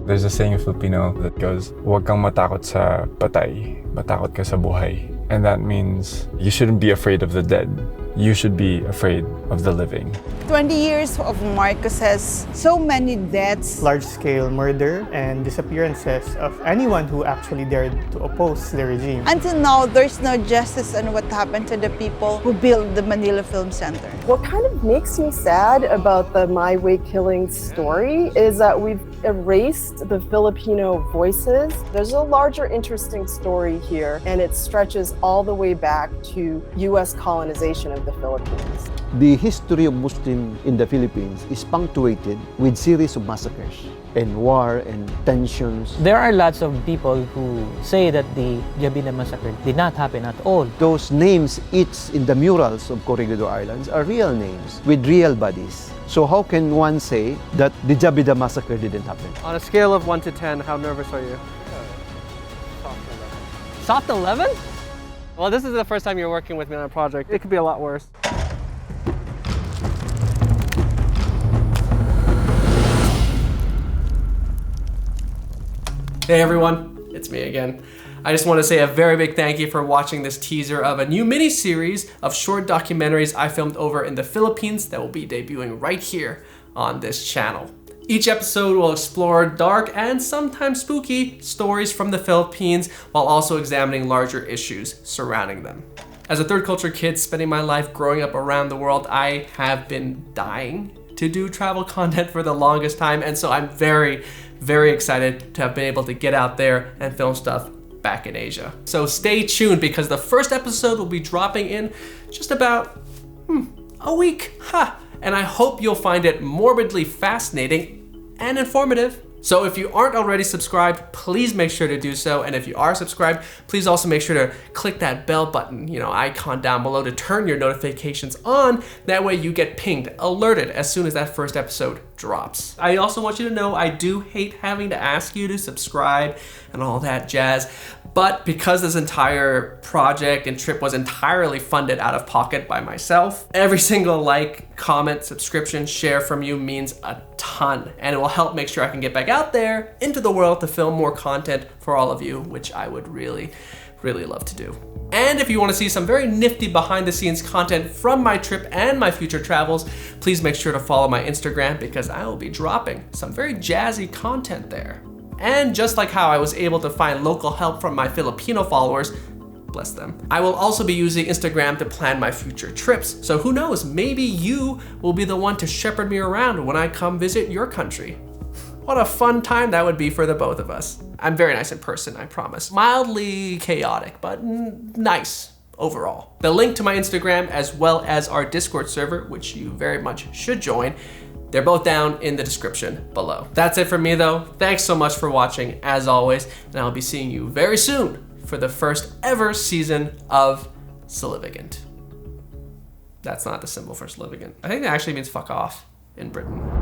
There's a saying in Filipino that goes, "Huwag kang matakot sa patay, matakot ka sa buhay." And that means you shouldn't be afraid of the dead. You should be afraid of the living. 20 years of Marcoses, so many deaths. Large-scale murder and disappearances of anyone who actually dared to oppose the regime. Until now, there's no justice on what happened to the people who built the Manila Film Center. What kind of makes me sad about the My Way killing story is that we've erased the Filipino voices. There's a larger interesting story here, and it stretches all the way back to U.S. colonization of the Philippines. The history of Muslim in the Philippines is punctuated with series of massacres and war and tensions. There are lots of people who say that the Jabina massacre did not happen at all. Those names each in the murals of Corregidor Islands are real names with real bodies. So how can one say that the Jabina massacre didn't happen? On a scale of 1 to 10, how nervous are you? Soft 11? Well, this is the first time you're working with me on a project. It could be a lot worse. Hey everyone, it's me again. I just want to say a very big thank you for watching this teaser of a new mini-series of short documentaries I filmed over in the Philippines that will be debuting right here on this channel. Each episode will explore dark and sometimes spooky stories from the Philippines while also examining larger issues surrounding them. As a third culture kid spending my life growing up around the world, I have been dying to do travel content for the longest time, and so I'm very, very excited to have been able to get out there and film stuff back in Asia. So stay tuned because the first episode will be dropping in just about a week. And I hope you'll find it morbidly fascinating and informative. So if you aren't already subscribed, please make sure to do so. And if you are subscribed, please also make sure to click that bell button, icon down below to turn your notifications on. That way you get pinged, alerted as soon as that first episode drops. I also want you to know I do hate having to ask you to subscribe and all that jazz. But because this entire project and trip was entirely funded out of pocket by myself, every single like, comment, subscription, share from you means a ton. And it will help make sure I can get back out there into the world to film more content for all of you, which I would really, really love to do. And if you want to see some very nifty behind the scenes content from my trip and my future travels, please make sure to follow my Instagram because I will be dropping some very jazzy content there. And just like how I was able to find local help from my Filipino followers, bless them, I will also be using Instagram to plan my future trips. So who knows, maybe you will be the one to shepherd me around when I come visit your country. What a fun time that would be for the both of us. I'm very nice in person, I promise. Mildly chaotic, but nice overall. The link to my Instagram as well as our Discord server, which you very much should join, they're both down in the description below. That's it for me though. Thanks so much for watching as always, and I'll be seeing you very soon for the first ever season of SOLIVAGANT. That's not the symbol for SOLIVAGANT. I think that actually means fuck off in Britain.